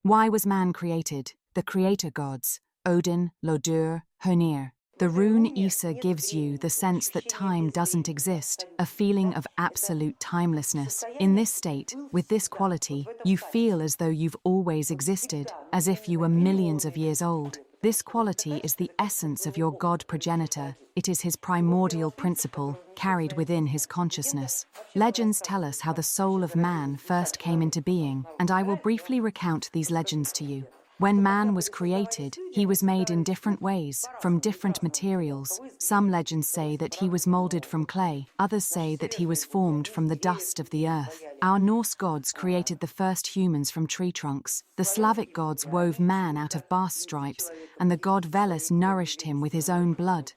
Why was man created? The creator gods, Odin, Lodurr, Hoenir. The rune Isa gives you the sense that time doesn't exist, a feeling of absolute timelessness. In this state, with this quality, you feel as though you've always existed, as if you were millions of years old. This quality is the essence of your god-progenitor. It is his primordial principle, carried within his consciousness. Legends tell us how the soul of man first came into being, and I will briefly recount these legends to you. When man was created, he was made in different ways, from different materials. Some legends say that he was moulded from clay, others say that he was formed from the dust of the earth. Our Norse gods created the first humans from tree trunks. The Slavic gods wove man out of bast stripes, and the god Veles nourished him with his own blood.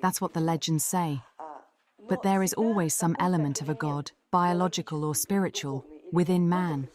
That's what the legends say. But there is always some element of a god, biological or spiritual, within man.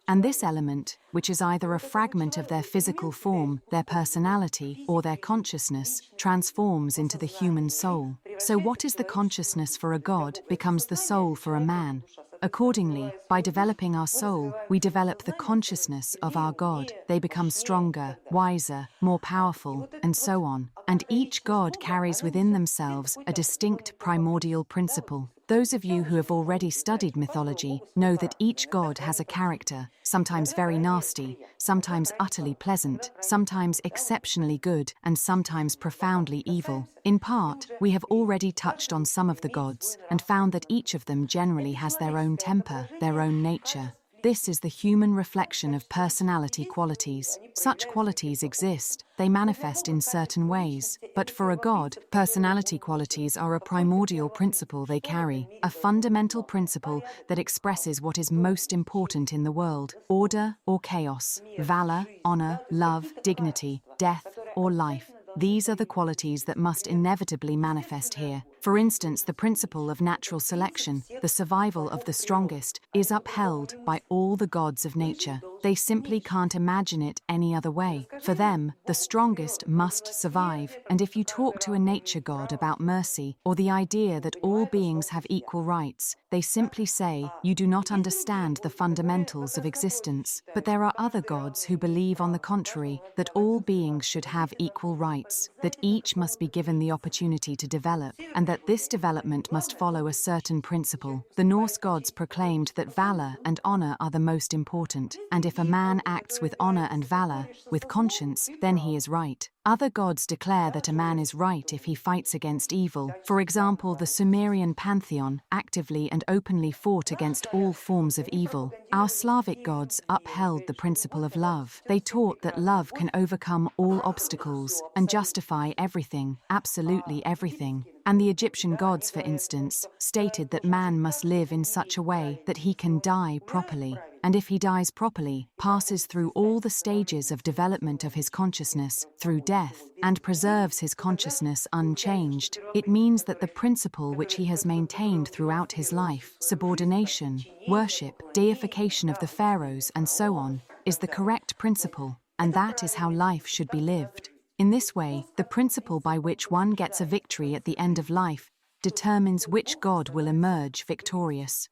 And this element, which is either a fragment of their physical form, their personality, or their consciousness, transforms into the human soul. So what is the consciousness for a god becomes the soul for a man. Accordingly, by developing our soul, we develop the consciousness of our god. They become stronger, wiser, more powerful, and so on. And each god carries within themselves a distinct primordial principle. Those of you who have already studied mythology know that each god has a character, sometimes very nasty, sometimes utterly pleasant, sometimes exceptionally good, and sometimes profoundly evil. In part, we have already touched on some of the gods and found that each of them generally has their own temper, their own nature. This is the human reflection of personality qualities. Such qualities exist, they manifest in certain ways. But for a god, personality qualities are a primordial principle they carry, a fundamental principle that expresses what is most important in the world: order or chaos, valor, honor, love, dignity, death or life. These are the qualities that must inevitably manifest here. For instance, the principle of natural selection, the survival of the strongest, is upheld by all the gods of nature. They simply can't imagine it any other way. For them, the strongest must survive. And if you talk to a nature god about mercy, or the idea that all beings have equal rights, they simply say, you do not understand the fundamentals of existence. But there are other gods who believe on the contrary, that all beings should have equal rights, that each must be given the opportunity to develop, and that this development must follow a certain principle. The Norse gods proclaimed that valor and honor are the most important, and if a man acts with honor and valor, with conscience, then he is right. Other gods declare that a man is right if he fights against evil. For example, the Sumerian pantheon actively and openly fought against all forms of evil. Our Slavic gods upheld the principle of love. They taught that love can overcome all obstacles and justify everything, absolutely everything. And the Egyptian gods, for instance, stated that man must live in such a way that he can die properly. And if he dies properly, passes through all the stages of development of his consciousness, through death, and preserves his consciousness unchanged, it means that the principle which he has maintained throughout his life, subordination, worship, deification of the pharaohs, and so on, is the correct principle, and that is how life should be lived. In this way, the principle by which one gets a victory at the end of life determines which god will emerge victorious.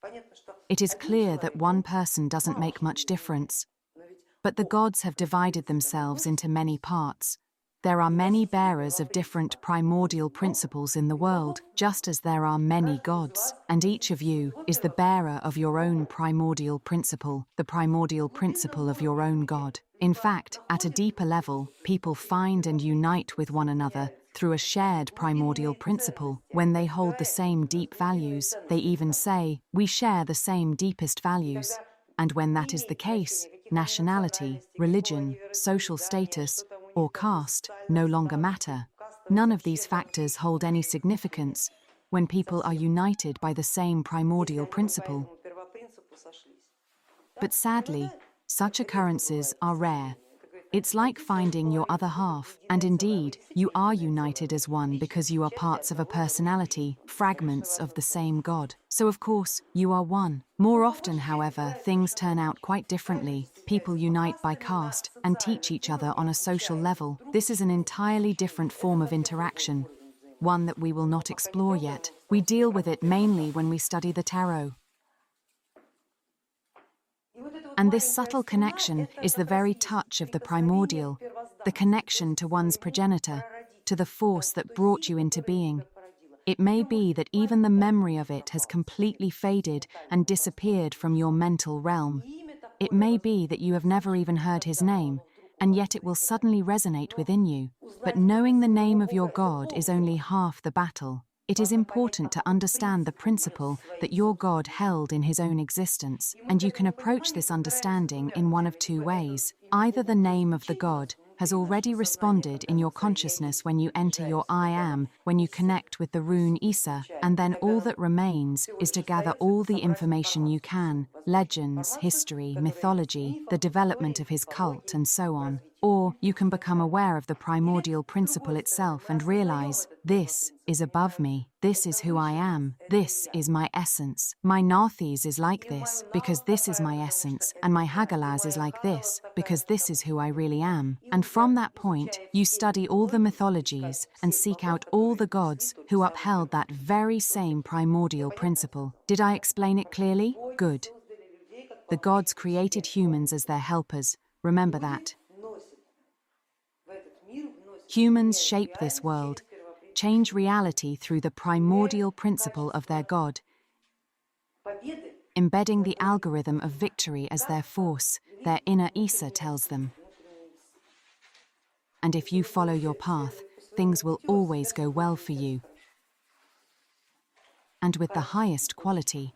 It is clear that one person doesn't make much difference. But the gods have divided themselves into many parts. There are many bearers of different primordial principles in the world, just as there are many gods, and each of you is the bearer of your own primordial principle, the primordial principle of your own god. In fact, at a deeper level, people find and unite with one another through a shared primordial principle. When they hold the same deep values, they even say, we share the same deepest values. And when that is the case, nationality, religion, social status, or caste no longer matter. None of these factors hold any significance when people are united by the same primordial principle. But sadly, such occurrences are rare. It's like finding your other half, and indeed, you are united as one because you are parts of a personality, fragments of the same god. So of course, you are one. More often, however, things turn out quite differently. People unite by caste and teach each other on a social level. This is an entirely different form of interaction, one that we will not explore yet. We deal with it mainly when we study the tarot. And this subtle connection is the very touch of the primordial, the connection to one's progenitor, to the force that brought you into being. It may be that even the memory of it has completely faded and disappeared from your mental realm. It may be that you have never even heard his name, and yet it will suddenly resonate within you. But knowing the name of your God is only half the battle. It is important to understand the principle that your God held in his own existence, and you can approach this understanding in one of two ways. Either the name of the God has already responded in your consciousness when you enter your I am, when you connect with the rune Isa, and then all that remains is to gather all the information you can, legends, history, mythology, the development of his cult, and so on. Or you can become aware of the primordial principle itself and realize, this is above me, this is who I am, this is my essence. My Narthes is like this, because this is my essence, and my Hagalaz is like this, because this is who I really am. And from that point, you study all the mythologies and seek out all the gods who upheld that very same primordial principle. Did I explain it clearly? Good. The gods created humans as their helpers. Remember that. Humans shape this world, change reality through the primordial principle of their God, embedding the algorithm of victory as their force, their inner Isa tells them. And if you follow your path, things will always go well for you. And with the highest quality.